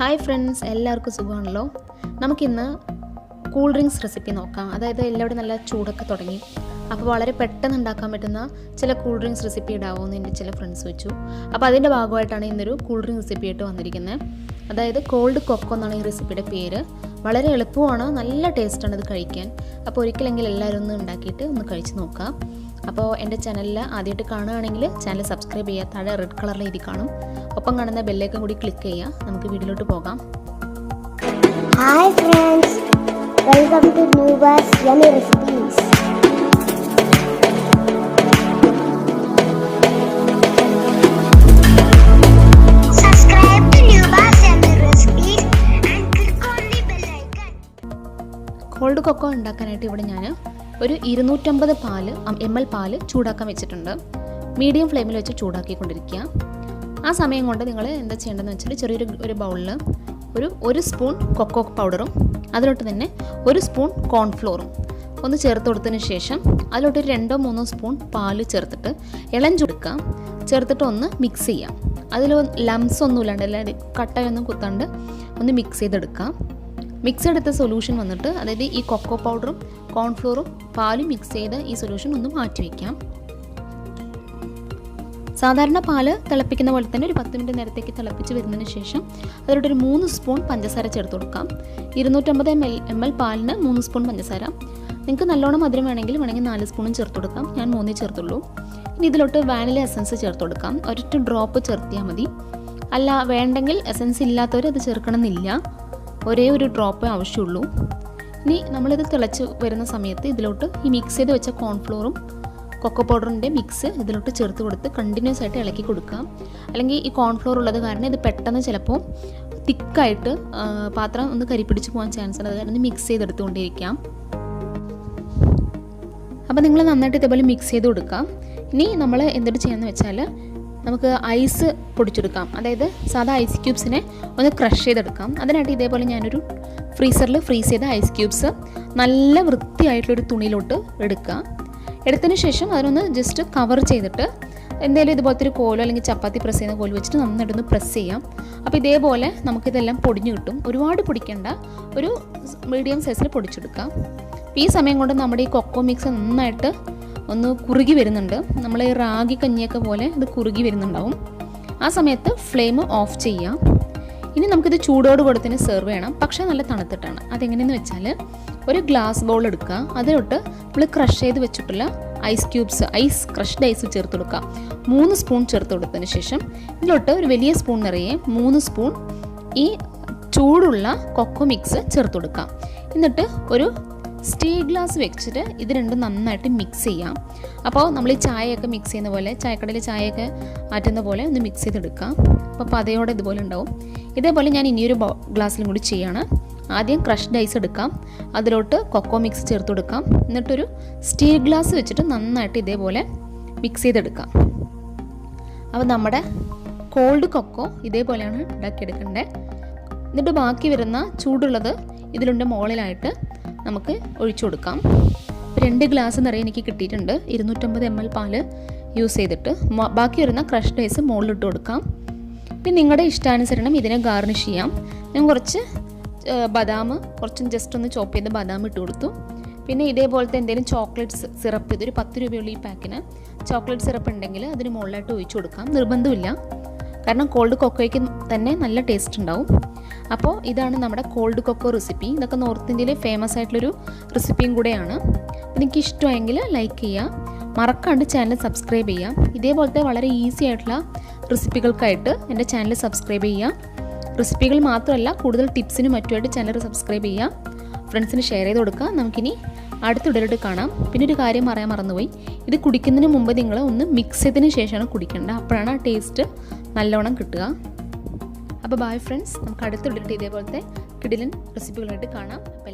Hi friends, എല്ലാവർക്കും സുഖമാണല്ലോ. നമുക്കിന്ന് കൂൾ ഡ്രിങ്ക്സ് റെസിപ്പി നോക്കാം. അതായത് എല്ലാവരും നല്ല ചൂടൊക്കെ തുടങ്ങി, അപ്പോൾ വളരെ പെട്ടെന്ന് ഉണ്ടാക്കാൻ പറ്റുന്ന ചില കൂൾ ഡ്രിങ്ക്സ് റെസിപ്പി ഇടാവോ എന്ന് എൻ്റെ ചില ഫ്രണ്ട്സ് വെച്ചു. അപ്പോൾ അതിൻ്റെ ഭാഗമായിട്ടാണ് ഇന്നൊരു കൂൾ ഡ്രിങ്ക് റെസിപ്പി ആയിട്ട് വന്നിരിക്കുന്നത്. അതായത് കോൾഡ് കൊക്കോ എന്നാണ് ഈ റെസിപ്പിയുടെ പേര്. വളരെ എളുപ്പമാണ്, നല്ല ടേസ്റ്റാണ് ഇത് കഴിക്കാൻ. അപ്പോൾ ഒരിക്കലെങ്കിൽ എല്ലാവരും ഒന്ന് ഉണ്ടാക്കിയിട്ട് ഒന്ന് കഴിച്ച് നോക്കാം. അപ്പോൾ എൻ്റെ ചാനലിൽ ആദ്യമായിട്ട് കാണുകയാണെങ്കിൽ ചാനൽ സബ്സ്ക്രൈബ് ചെയ്യുക. താഴെ റെഡ് കളറിൽ എഴുതി കാണും. ഒപ്പം കാണുന്ന ബെല്ലേക്കും കൂടി ക്ലിക്ക് ചെയ്യുക. നമുക്ക് വീഡിയോയിലോട്ട് പോകാം. Hi friends, welcome to Nuba's Yummy Recipes. Subscribe to Nuba's Yummy Recipes and click on the bell icon. Cold cocoa ഉണ്ടാക്കാനായിട്ട് ഇവിടെ ഞാൻ ഒരു 250 ml പാല് ചൂടാക്കാൻ വെച്ചിട്ടുണ്ട്. മീഡിയം ഫ്ലെയിമിൽ വെച്ച് ചൂടാക്കിക്കൊണ്ടിരിക്കുക. ആ സമയം കൊണ്ട് നിങ്ങൾ എന്താ ചെയ്യേണ്ടതെന്ന് വെച്ചാൽ ചെറിയൊരു ബൗളിൽ ഒരു സ്പൂൺ കൊക്കോ പൗഡറും അതിലോട്ട് തന്നെ 1 സ്പൂൺ കോൺഫ്ലോറും ഒന്ന് ചേർത്ത് കൊടുത്തതിന് ശേഷം അതിലോട്ട് 2-3 സ്പൂൺ പാല് ചേർത്തിട്ട് ഇളം ചുടുക്കുക. ചേർത്തിട്ട് ഒന്ന് മിക്സ് ചെയ്യാം. അതിൽ ലംസ് ഒന്നും ഇല്ലാണ്ട് അല്ലാതെ കട്ടയൊന്നും കുത്താണ്ട് ഒന്ന് മിക്സ് ചെയ്തെടുക്കാം. മിക്സ് എടുത്ത സൊല്യൂഷൻ വന്നിട്ട്, അതായത് ഈ കൊക്കോ പൗഡറും കോൺഫ്ലോറും പാലും മിക്സ് ചെയ്ത് ഈ സൊല്യൂഷൻ ഒന്ന് മാറ്റി വയ്ക്കാം. സാധാരണ പാല് തിളപ്പിക്കുന്ന പോലെ തന്നെ ഒരു 10 മിനിറ്റ് നേരത്തേക്ക് തിളപ്പിച്ച് വരുന്നതിന് ശേഷം അതിലോട്ടൊരു 3 സ്പൂൺ പഞ്ചസാര ചേർത്ത് കൊടുക്കാം. 250 ml പാലിന് 3 സ്പൂൺ പഞ്ചസാര. നിങ്ങൾക്ക് നല്ലോണം മധുരം വേണമെങ്കിൽ 4 സ്പൂണും ചേർത്ത് കൊടുക്കാം. ഞാൻ 3 ചേർത്തുള്ളൂ. ഇനി ഇതിലോട്ട് വാനില എസൻസ് ചേർത്ത് കൊടുക്കാം. ഒരൊറ്റ ഡ്രോപ്പ് ചേർത്തിയാൽ മതി. അല്ല വേണ്ടെങ്കിൽ എസൻസ് ഇല്ലാത്തവർ അത് ചേർക്കണമെന്നില്ല. ഒരേ ഒരു ഡ്രോപ്പേ ആവശ്യമുള്ളൂ. ഇനി നമ്മളിത് തിളച്ച് വരുന്ന സമയത്ത് ഇതിലോട്ട് ഈ മിക്സ് ചെയ്ത് വെച്ച കോൺഫ്ലോറും കൊക്കോ പൗഡറിൻ്റെ മിക്സ് ഇതിലോട്ട് ചേർത്ത് കൊടുത്ത് കണ്ടിന്യൂസ് ആയിട്ട് ഇളക്കി കൊടുക്കാം. അല്ലെങ്കിൽ ഈ കോൺഫ്ലോർ ഉള്ളത് കാരണം ഇത് പെട്ടെന്ന് ചിലപ്പോൾ തിക്കായിട്ട് പാത്രം ഒന്ന് കരിപ്പിടിച്ച് പോകാൻ ചാൻസ് ഉണ്ട്. അത് കാരണം മിക്സ് ചെയ്തെടുത്തുകൊണ്ടിരിക്കാം. അപ്പോൾ നിങ്ങൾ നന്നായിട്ട് ഇതേപോലെ മിക്സ് ചെയ്ത് കൊടുക്കാം. ഇനി നമ്മൾ എന്തിട്ട് ചെയ്യാമെന്ന് വെച്ചാൽ നമുക്ക് ഐസ് പൊടിച്ചെടുക്കാം. അതായത് സാധാ ഐസ് ക്യൂബ്സിനെ ഒന്ന് ക്രഷ് ചെയ്തെടുക്കാം. അതിനായിട്ട് ഇതേപോലെ ഞാനൊരു ഫ്രീസറിൽ ഫ്രീസ് ചെയ്ത ഐസ് ക്യൂബ്സ് നല്ല വൃത്തിയായിട്ടുള്ളൊരു തുണിയിലോട്ട് എടുത്തതിന് ശേഷം അതിനൊന്ന് ജസ്റ്റ് കവർ ചെയ്തിട്ട് എന്തെങ്കിലും ഇതുപോലത്തെ ഒരു കോലോ അല്ലെങ്കിൽ ചപ്പാത്തി പ്രസ് ചെയ്യുന്ന കോല് വെച്ചിട്ട് നന്നായിട്ടൊന്ന് പ്രസ് ചെയ്യാം. അപ്പോൾ ഇതേപോലെ നമുക്കിതെല്ലാം പൊടിഞ്ഞു കിട്ടും. ഒരുപാട് പൊടിക്കേണ്ട, ഒരു മീഡിയം സൈസിൽ പൊടിച്ചെടുക്കാം. ഈ സമയം കൊണ്ട് നമ്മുടെ ഈ കൊക്കോ മിക്സ് നന്നായിട്ട് ഒന്ന് കുറുകി വരുന്നുണ്ട്. നമ്മൾ ഈ റാഗി കഞ്ഞിയൊക്കെ പോലെ ഇത് കുറുകി വരുന്നുണ്ടാവും. ആ സമയത്ത് ഫ്ലെയിം ഓഫ് ചെയ്യാം. ഇനി നമുക്കിത് ചൂടോട് കൊടുത്തിന് സെർവ് ചെയ്യണം. പക്ഷേ നല്ല തണുത്തിട്ടാണ്. അതെങ്ങനെയെന്ന് വെച്ചാൽ ഒരു ഗ്ലാസ് ബൗൾ എടുക്കുക. അതിലോട്ട് നമ്മൾ ക്രഷ് ചെയ്ത് വെച്ചിട്ടുള്ള ഐസ് ക്യൂബ്സ്, ക്രഷ്ഡ് ഐസ് ചേർത്ത് കൊടുക്കുക. 3 സ്പൂൺ ചേർത്ത് കൊടുത്തതിന് ശേഷം ഇതിലോട്ട് ഒരു വലിയ സ്പൂൺ നിറയെ 3 സ്പൂൺ ഈ ചൂടുള്ള കൊക്കോ മിക്സ് ചേർത്ത് കൊടുക്കാം. എന്നിട്ട് ഒരു സ്റ്റീൽ ഗ്ലാസ് വെച്ചിട്ട് ഇത് രണ്ടും നന്നായിട്ട് മിക്സ് ചെയ്യാം. അപ്പോൾ നമ്മൾ ഈ ചായയൊക്കെ മിക്സ് ചെയ്യുന്ന പോലെ, ചായക്കടയിൽ ചായയൊക്കെ ആറ്റുന്ന പോലെ ഒന്ന് മിക്സ് ചെയ്തെടുക്കാം. അപ്പോൾ പതയോടെ ഇതുപോലെ ഉണ്ടാവും. ഇതേപോലെ ഞാൻ ഇനിയൊരു ഗ്ലാസ്സിലും കൂടി ചെയ്യാണ്. ആദ്യം ക്രഷ്ഡ് ഐസ് എടുക്കാം. അതിലോട്ട് കൊക്കോ മിക്സ് ചേർത്ത് കൊടുക്കാം. എന്നിട്ടൊരു സ്റ്റീൽ ഗ്ലാസ് വെച്ചിട്ട് നന്നായിട്ട് ഇതേപോലെ മിക്സ് ചെയ്തെടുക്കാം. അപ്പോൾ നമ്മുടെ കോൾഡ് കൊക്കോ ഇതേപോലെയാണ് ഉണ്ടാക്കിയെടുക്കേണ്ടത്. എന്നിട്ട് ബാക്കി വരുന്ന ചൂടുള്ളത് ഇതിലുണ്ട് മുകളിലായിട്ട് നമുക്ക് ഒഴിച്ചു കൊടുക്കാം. 2 ഗ്ലാസ് നിറയെ എനിക്ക് കിട്ടിയിട്ടുണ്ട്. 250 ml പാല് യൂസ് ചെയ്തിട്ട് ബാക്കി വരുന്ന ക്രഷ്ഡ് ഐസ് മുകളിലിട്ട് കൊടുക്കാം. പിന്നെ നിങ്ങളുടെ ഇഷ്ടാനുസരണം ഇതിനെ ഗാർണിഷ് ചെയ്യാം. ഞാൻ കുറച്ച് ബദാം, കുറച്ചും ജസ്റ്റ് ഒന്ന് ചോപ്പ് ചെയ്ത് ബദാം ഇട്ട് കൊടുത്തു. പിന്നെ ഇതേപോലത്തെ എന്തെങ്കിലും ചോക്ലേറ്റ് സിറപ്പ്, ഇതൊരു 10 രൂപയുള്ള ഈ പാക്കിന് ചോക്ലേറ്റ് സിറപ്പ് ഉണ്ടെങ്കിൽ അതിന് മുകളിലായിട്ട് ഒഴിച്ചു കൊടുക്കാം. നിർബന്ധമില്ല, കാരണം കോൾഡ് കൊക്കോയ്ക്ക് തന്നെ നല്ല ടേസ്റ്റ് ഉണ്ടാവും. അപ്പോൾ ഇതാണ് നമ്മുടെ കോൾഡ് കൊക്കോ റെസിപ്പി. ഇതൊക്കെ നോർത്ത് ഇന്ത്യയിലെ ഫേമസ് ആയിട്ടുള്ളൊരു റെസിപ്പിയും കൂടെയാണ്. എനിക്ക് ഇഷ്ടമായെങ്കിൽ ലൈക്ക് ചെയ്യുക, മറക്കാണ്ട് ചാനൽ സബ്സ്ക്രൈബ് ചെയ്യുക. ഇതേപോലത്തെ വളരെ ഈസി ആയിട്ടുള്ള റെസിപ്പികൾക്കായിട്ട് എൻ്റെ ചാനൽ സബ്സ്ക്രൈബ് ചെയ്യുക. റെസിപ്പികൾ മാത്രമല്ല, കൂടുതൽ ടിപ്സിനും മറ്റുമായിട്ട് ചാനൽ സബ്സ്ക്രൈബ് ചെയ്യുക. ഫ്രണ്ട്സിന് ഷെയർ ചെയ്ത് കൊടുക്കുക. നമുക്കിനി അടുത്ത വീഡിയോയിലോട്ട് കാണാം. പിന്നെ ഒരു കാര്യം പറയാൻ മറന്നുപോയി, ഇത് കുടിക്കുന്നതിന് മുമ്പ് നിങ്ങൾ ഒന്ന് മിക്സ് ചെയ്തതിന് ശേഷമാണ് കുടിക്കേണ്ടത്. അപ്പോഴാണ് ആ ടേസ്റ്റ് നല്ലോണം കിട്ടുക. അപ്പോൾ ബൈ ഫ്രണ്ട്സ്, നമുക്ക് അടുത്ത വീഡിയോയിൽ ഇതേപോലത്തെ കിടിലൻ റെസിപ്പികളായിട്ട് കാണാം. അപ്പോൾ